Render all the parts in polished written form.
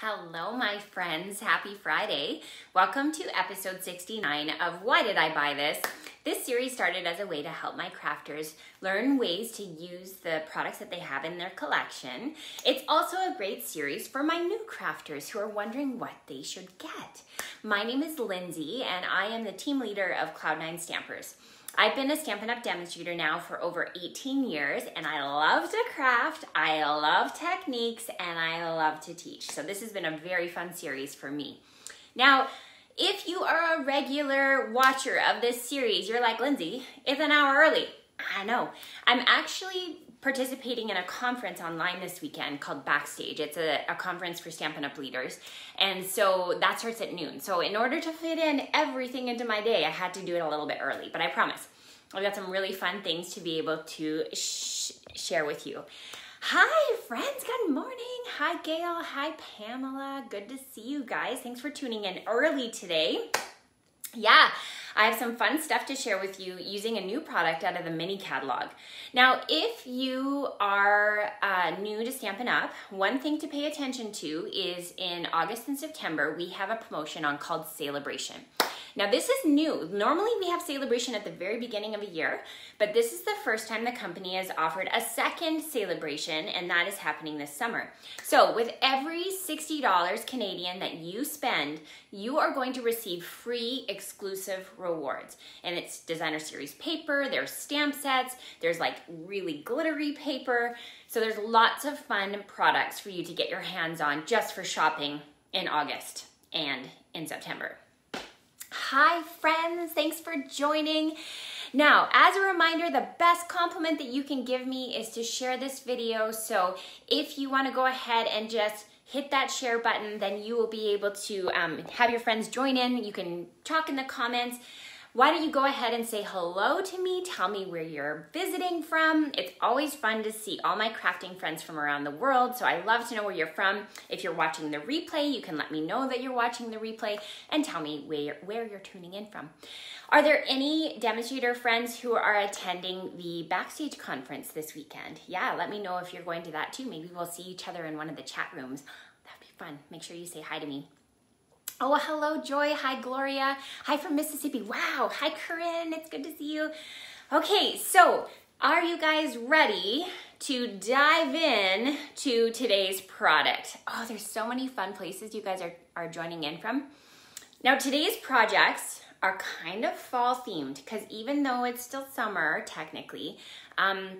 Hello, my friends. Happy Friday. Welcome to episode 69 of Why Did I Buy This? This series started as a way to help my crafters learn ways to use the products that they have in their collection. It's also a great series for my new crafters who are wondering what they should get. My name is Lynsay, and I am the team leader of Cloud9 Stampers. I've been a Stampin' Up demonstrator now for over 18 years, and I love to craft, I love techniques, and I love to teach. So this has been a very fun series for me. Now, if you are a regular watcher of this series, you're like, Lynsay, it's an hour early. I know. I'm actually participating in a conference online this weekend called Backstage. It's a conference for Stampin' Up leaders. And so that starts at noon. So in order to fit in everything into my day, I had to do it a little bit early, but I promise I've got some really fun things to be able to share with you. Hi friends, good morning. Hi Gail, hi Pamela. Good to see you guys. Thanks for tuning in early today. Yeah, I have some fun stuff to share with you using a new product out of the mini catalog. Now, if you are new to Stampin' Up, one thing to pay attention to is in August and September, we have a promotion on called Celebration. Now, this is new. Normally, we have Celebration at the very beginning of a year, but this is the first time the company has offered a second Celebration, and that is happening this summer. So with every $60 Canadian that you spend, you are going to receive free exclusive rewards. And it's designer series paper, there's stamp sets, there's like really glittery paper. So there's lots of fun products for you to get your hands on just for shopping in August and in September. Hi friends, thanks for joining. Now, as a reminder, the best compliment that you can give me is to share this video. So if you want to go ahead and just hit that share button, then you will be able to have your friends join in. You can talk in the comments. Why don't you go ahead and say hello to me? Tell me where you're visiting from. It's always fun to see all my crafting friends from around the world, so I love to know where you're from. If you're watching the replay, you can let me know that you're watching the replay and tell me where you're tuning in from. Are there any demonstrator friends who are attending the Backstage conference this weekend? Yeah, let me know if you're going to that too. Maybe we'll see each other in one of the chat rooms. That'd be fun. Make sure you say hi to me. Oh, hello, Joy. Hi, Gloria. Hi from Mississippi. Wow. Hi, Corinne. It's good to see you. Okay, so are you guys ready to dive in to today's product? Oh, there's so many fun places you guys are joining in from. Now, today's projects are kind of fall themed because even though it's still summer, technically,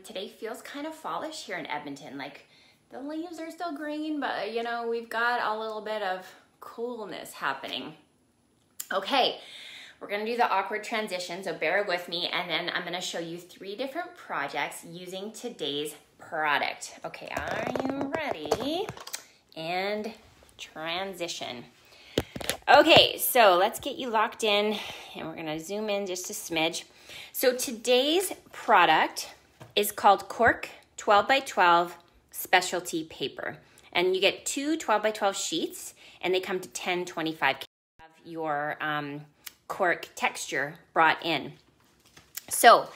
today feels kind of fallish here in Edmonton. Like the leaves are still green, but you know, we've got a little bit of coolness happening. Okay, we're gonna do the awkward transition, so bear with me, and then I'm gonna show you 3 different projects using today's product. Okay, are you ready? And transition. Okay, so let's get you locked in, and we're gonna zoom in just a smidge. So today's product is called Cork 12 by 12 specialty paper, and you get 2 12 by 12 sheets, and they come to 10.25. Have your cork texture brought in. So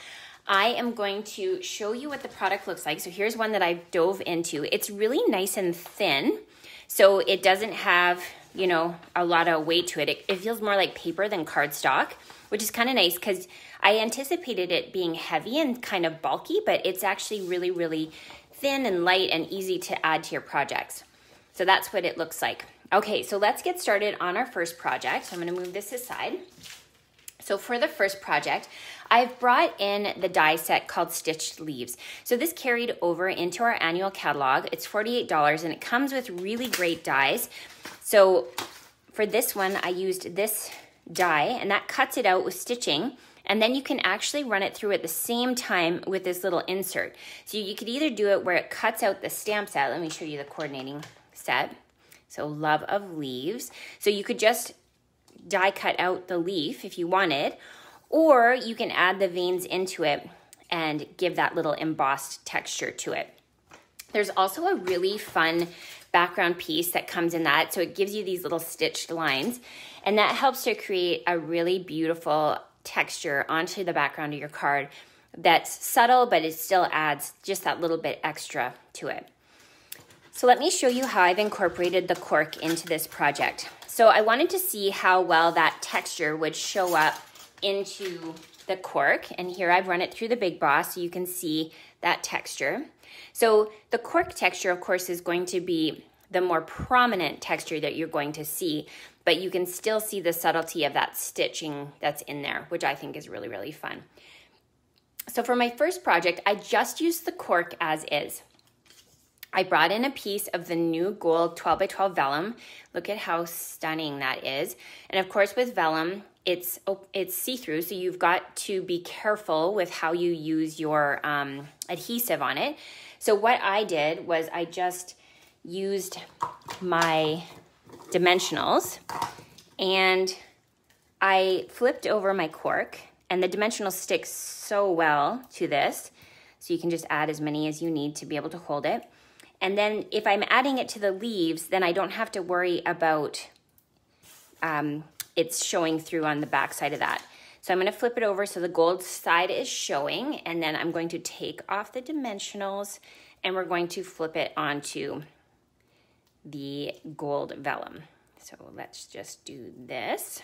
I am going to show you what the product looks like. So here's one that I dove into. It's really nice and thin, so it doesn't have, you know, a lot of weight to it. It feels more like paper than cardstock, which is kind of nice because I anticipated it being heavy and kind of bulky, but it's actually really, really thin and light and easy to add to your projects. So that's what it looks like. Okay, so let's get started on our first project. I'm going to move this aside. So for the first project, I've brought in the die set called Stitched Leaves. So this carried over into our annual catalog. It's $48 and it comes with really great dies. So for this one, I used this die and that cuts it out with stitching. And then you can actually run it through at the same time with this little insert. So you could either do it where it cuts out the stamp set. Let me show you the coordinating set. So Love of Leaves. So you could just die cut out the leaf if you wanted, or you can add the veins into it and give that little embossed texture to it. There's also a really fun background piece that comes in that. So it gives you these little stitched lines, and that helps to create a really beautiful texture onto the background of your card that's subtle, but it still adds just that little bit extra to it. So let me show you how I've incorporated the cork into this project. So I wanted to see how well that texture would show up into the cork. And here I've run it through the Big Boss so you can see that texture. So the cork texture, of course, is going to be the more prominent texture that you're going to see, but you can still see the subtlety of that stitching that's in there, which I think is really, really fun. So for my first project, I just used the cork as is. I brought in a piece of the new gold 12 by 12 vellum. Look at how stunning that is. And of course with vellum, it's see-through, so you've got to be careful with how you use your adhesive on it. So what I did was I just used my dimensionals and I flipped over my cork, and the dimensionals stick so well to this, so you can just add as many as you need to be able to hold it. And then if I'm adding it to the leaves, then I don't have to worry about it's showing through on the back side of that. So I'm going to flip it over so the gold side is showing, and then I'm going to take off the dimensionals and we're going to flip it onto the gold vellum. So let's just do this.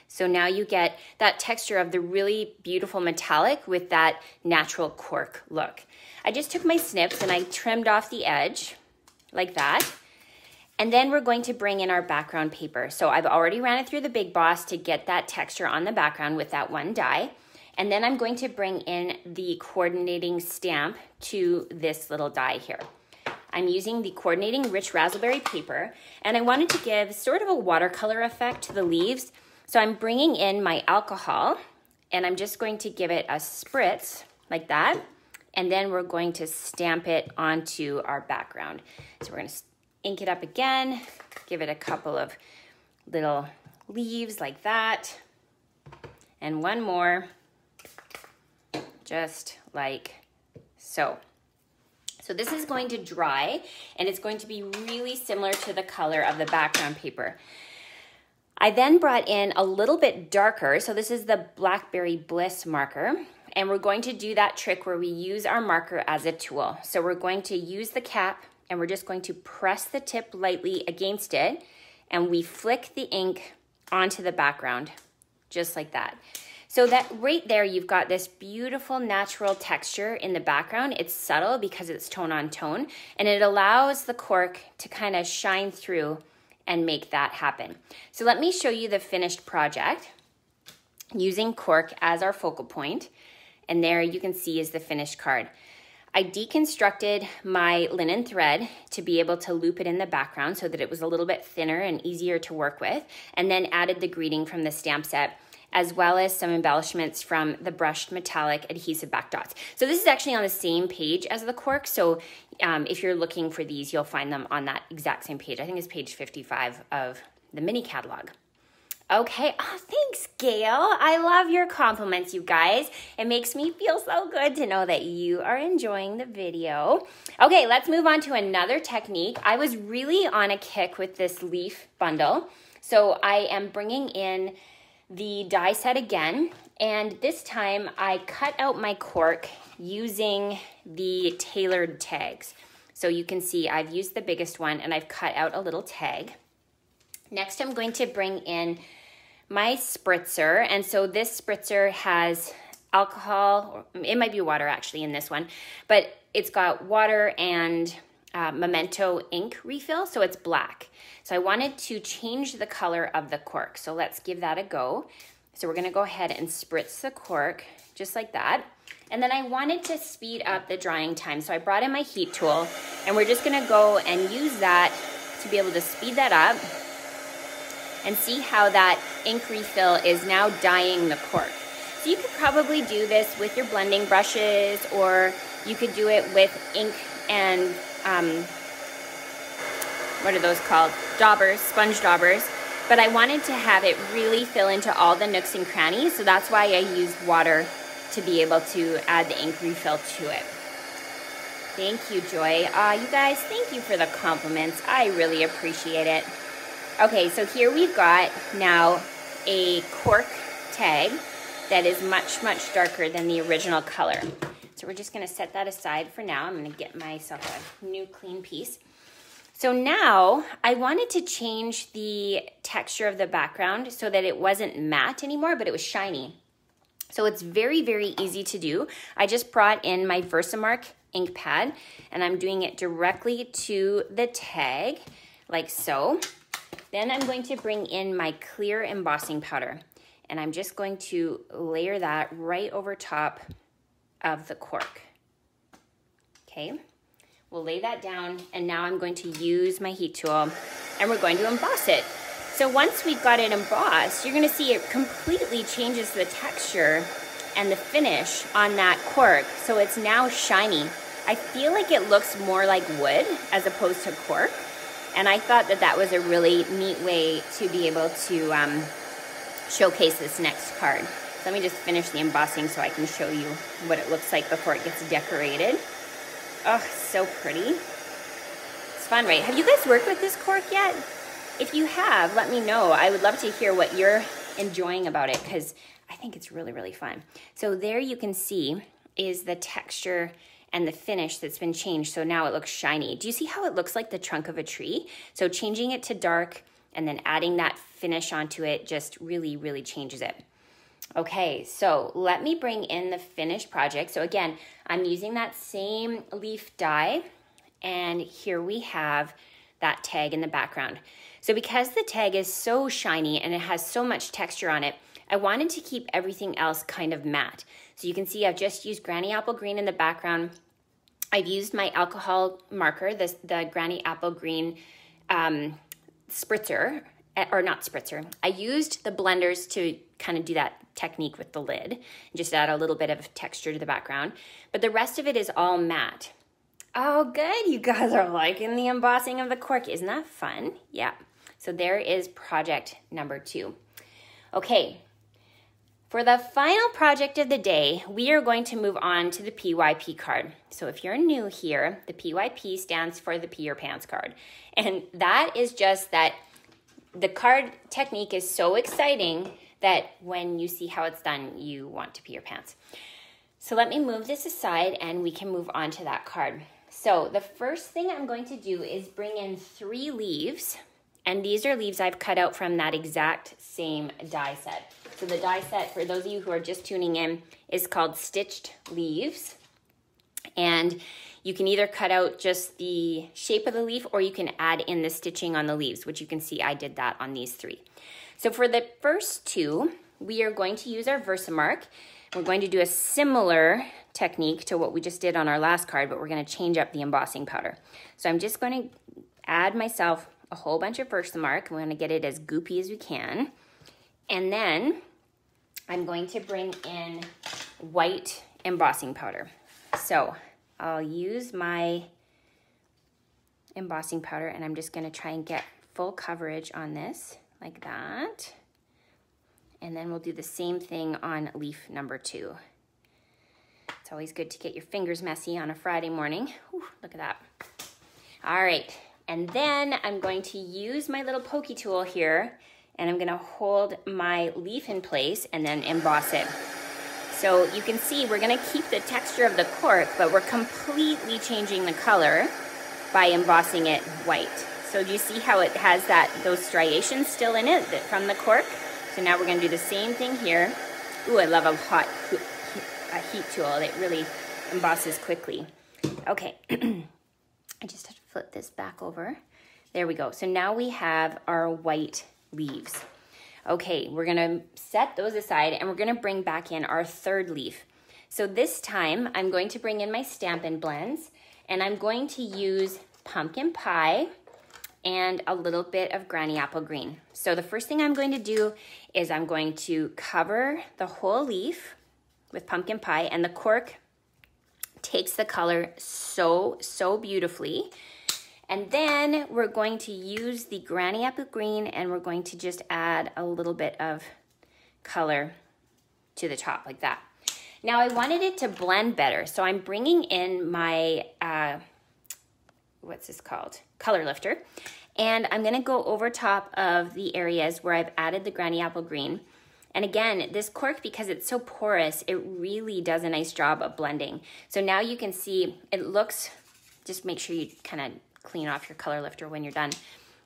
So now you get that texture of the really beautiful metallic with that natural cork look. I just took my snips and I trimmed off the edge like that. And then we're going to bring in our background paper. So I've already ran it through the Big Boss to get that texture on the background with that one die. And then I'm going to bring in the coordinating stamp to this little die here. I'm using the coordinating rich raspberry paper, and I wanted to give sort of a watercolor effect to the leaves. So I'm bringing in my alcohol, and I'm just going to give it a spritz like that, and then we're going to stamp it onto our background. So we're going to ink it up again, give it a couple of little leaves like that, and one more, just like so. So this is going to dry, and it's going to be really similar to the color of the background paper. I then brought in a little bit darker, so this is the Blackberry Bliss marker, and we're going to do that trick where we use our marker as a tool. So we're going to use the cap, and we're just going to press the tip lightly against it, and we flick the ink onto the background, just like that. So that right there, you've got this beautiful natural texture in the background. It's subtle because it's tone on tone, and it allows the cork to kind of shine through and make that happen. So let me show you the finished project using cork as our focal point, and there you can see is the finished card. I deconstructed my linen thread to be able to loop it in the background so that it was a little bit thinner and easier to work with, and then added the greeting from the stamp set, as well as some embellishments from the brushed metallic adhesive back dots. So this is actually on the same page as the cork, so if you're looking for these, you'll find them on that exact same page. I think it's page 55 of the mini catalog. Okay, oh, thanks, Gail. I love your compliments, you guys. It makes me feel so good to know that you are enjoying the video. Okay, let's move on to another technique. I was really on a kick with this leaf bundle, so I am bringing in the die set again, and this time I cut out my cork using the tailored tags. So you can see I've used the biggest one and I've cut out a little tag. Next I'm going to bring in my spritzer, and so this spritzer has alcohol, or it might be water actually in this one, but it's got water and Memento ink refill, so it's black. So I wanted to change the color of the cork, so let's give that a go. So we're gonna go ahead and spritz the cork just like that. And then I wanted to speed up the drying time, so I brought in my heat tool, and we're just gonna go and use that to be able to speed that up and see how that ink refill is now dyeing the cork. So you could probably do this with your blending brushes, or you could do it with ink and what are those called? Daubers, sponge daubers. But I wanted to have it really fill into all the nooks and crannies, so that's why I used water to be able to add the ink refill to it. Thank you, Joy. You guys, thank you for the compliments. I really appreciate it. Okay, so here we've got now a cork tag that is much, much darker than the original color. So So we're just gonna set that aside for now. I'm gonna get myself a new clean piece. So now I wanted to change the texture of the background so that it wasn't matte anymore, but it was shiny. So it's very, very easy to do. I just brought in my Versamark ink pad and I'm doing it directly to the tag like so. Then I'm going to bring in my clear embossing powder and I'm just going to layer that right over top of the cork. Okay, we'll lay that down and now I'm going to use my heat tool and we're going to emboss it. So once we've got it embossed, you're gonna see it completely changes the texture and the finish on that cork. So it's now shiny. I feel like it looks more like wood as opposed to cork. And I thought that that was a really neat way to be able to showcase this next card. So let me just finish the embossing so I can show you what it looks like before it gets decorated. Oh, so pretty. It's fun, right? Have you guys worked with this cork yet? If you have, let me know. I would love to hear what you're enjoying about it because I think it's really, really fun. So there you can see is the texture and the finish that's been changed. So now it looks shiny. Do you see how it looks like the trunk of a tree? So changing it to dark and then adding that finish onto it just really, really changes it. Okay, so let me bring in the finished project. So again, I'm using that same leaf die and here we have that tag in the background. So because the tag is so shiny and it has so much texture on it, I wanted to keep everything else kind of matte. So you can see I've just used Granny Apple Green in the background. I've used my alcohol marker, the Granny Apple Green spritzer, or not spritzer. I used the blenders to kind of do that technique with the lid and just add a little bit of texture to the background. But the rest of it is all matte. Oh, good. You guys are liking the embossing of the cork. Isn't that fun? Yeah. So there is project number 2. Okay. For the final project of the day, we are going to move on to the PYP card. So if you're new here, the PYP stands for the Pee Your Pants card. And that is just that the card technique is so exciting that when you see how it's done, you want to pee your pants. So let me move this aside and we can move on to that card. So the first thing I'm going to do is bring in 3 leaves. And these are leaves I've cut out from that exact same die set. So the die set, for those of you who are just tuning in, is called Stitched Leaves. And you can either cut out just the shape of the leaf or you can add in the stitching on the leaves, which you can see I did that on these 3. So for the first 2, we are going to use our Versamark. We're going to do a similar technique to what we just did on our last card, but we're going to change up the embossing powder. So I'm just going to add myself a whole bunch of Versamark. We're going to get it as goopy as we can. And then I'm going to bring in white embossing powder. So I'll use my embossing powder and I'm just going to try and get full coverage on this like that. And then we'll do the same thing on leaf number 2. It's always good to get your fingers messy on a Friday morning. Whew, look at that. All right. And then I'm going to use my little pokey tool here and I'm gonna hold my leaf in place and then emboss it. So you can see we're gonna keep the texture of the cork, but we're completely changing the color by embossing it white. So do you see how it has those striations still in it from the cork? So now we're gonna do the same thing here. Ooh, I love a heat tool. It really embosses quickly. Okay, I just have to flip this back over. There we go. So now we have our white leaves. Okay, we're gonna set those aside and we're gonna bring back in our 3rd leaf. So this time I'm going to bring in my Stampin' Blends and I'm going to use Pumpkin Pie and a little bit of Granny Apple Green. So the first thing I'm going to do is I'm going to cover the whole leaf with Pumpkin Pie, and the cork takes the color so beautifully. And then we're going to use the Granny Apple Green and we're going to just add a little bit of color to the top like that. Now I wanted it to blend better, so I'm bringing in my, what's this called? Color lifter. And I'm gonna go over top of the areas where I've added the Granny Apple Green. And again, this cork, because it's so porous, it really does a nice job of blending. So now you can see it looks, just make sure you kind of clean off your color lifter when you're done.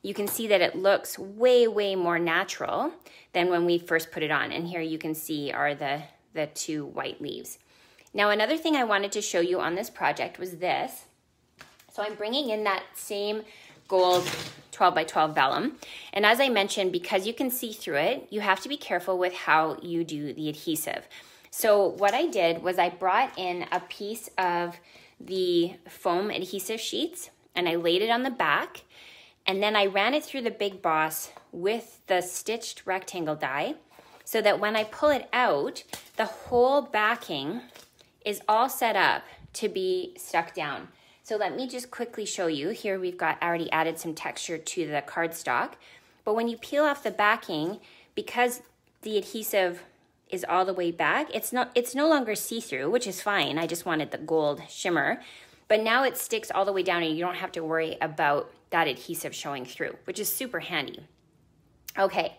You can see that it looks way, way more natural than when we first put it on. And here you can see are the 2 white leaves. Now, another thing I wanted to show you on this project was this. So I'm bringing in that same gold 12 by 12 vellum. And as I mentioned, because you can see through it, you have to be careful with how you do the adhesive. So what I did was I brought in a piece of the foam adhesive sheets and I laid it on the back, and then I ran it through the Big Boss with the stitched rectangle die so that when I pull it out, the whole backing is all set up to be stuck down. So let me just quickly show you. Here we've got already added some texture to the cardstock, but when you peel off the backing, because the adhesive is all the way back, it's no longer see-through, which is fine. I just wanted the gold shimmer, but now it sticks all the way down and you don't have to worry about that adhesive showing through, which is super handy. Okay,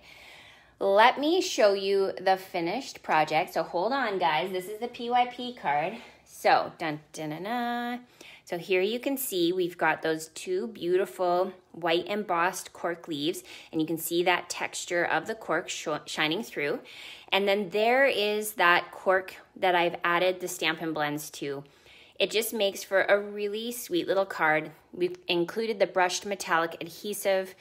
let me show you the finished project. So hold on, guys. This is the PYP card. So, dun, dun, dun, dun. So here you can see we've got those 2 beautiful white embossed cork leaves, and you can see that texture of the cork shining through. And then there is that cork that I've added the Stampin' Blends to. It just makes for a really sweet little card. We've included the brushed metallic adhesive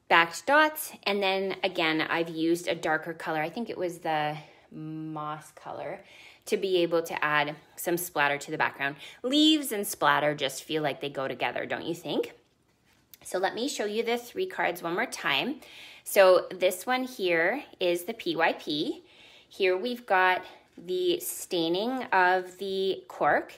backed dots, and then again, I've used a darker color. I think it was the moss color, to be able to add some splatter to the background. Leaves and splatter just feel like they go together, don't you think? So let me show you the 3 cards one more time. So this one here is the PYP. Here we've got the staining of the cork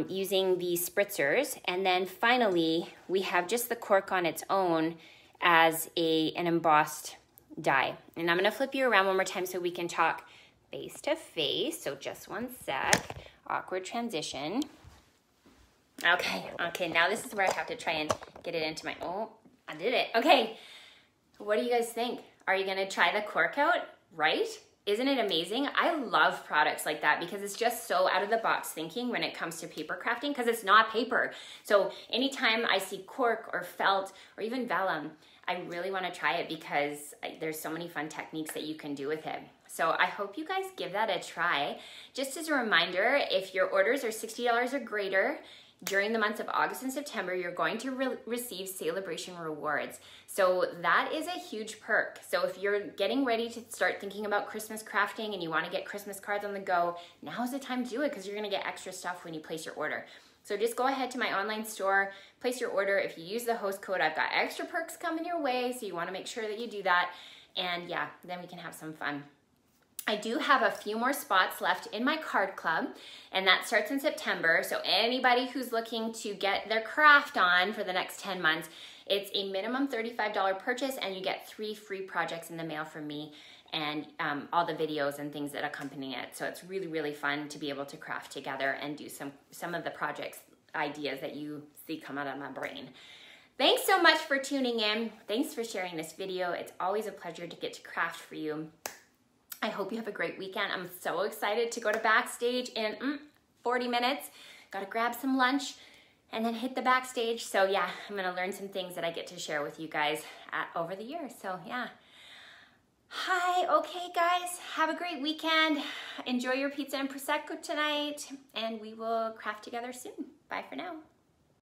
using the spritzers. And then finally, we have just the cork on its own as an embossed die. And I'm gonna flip you around one more time so we can talk face to face. So just one sec. Awkward transition. Okay, now this is where I have to try and get it into my, oh, I did it. Okay, what do you guys think? Are you gonna try the cork out, right? Isn't it amazing? I love products like that because it's just so out of the box thinking when it comes to paper crafting, because it's not paper. So anytime I see cork or felt or even vellum, I really want to try it because there's so many fun techniques that you can do with it. So I hope you guys give that a try. Just as a reminder, if your orders are $60 or greater, during the months of August and September, you're going to receive celebration rewards. So that is a huge perk. So if you're getting ready to start thinking about Christmas crafting and you want to get Christmas cards on the go, now's the time to do it because you're going to get extra stuff when you place your order. So just go ahead to my online store, place your order. If you use the host code, I've got extra perks coming your way, so you want to make sure that you do that. And yeah, then we can have some fun. I do have a few more spots left in my card club, and that starts in September. So anybody who's looking to get their craft on for the next 10 months, it's a minimum $35 purchase, and you get 3 free projects in the mail from me and all the videos and things that accompany it. So it's really, really fun to be able to craft together and do some of the projects ideas that you see come out of my brain. Thanks so much for tuning in. Thanks for sharing this video. It's always a pleasure to get to craft for you. I hope you have a great weekend. I'm so excited to go to backstage in 40 minutes. Got to grab some lunch and then hit the backstage. So yeah, I'm gonna learn some things that I get to share with you guys over the year. So yeah. Hi, okay guys, have a great weekend. Enjoy your pizza and Prosecco tonight, and we will craft together soon. Bye for now.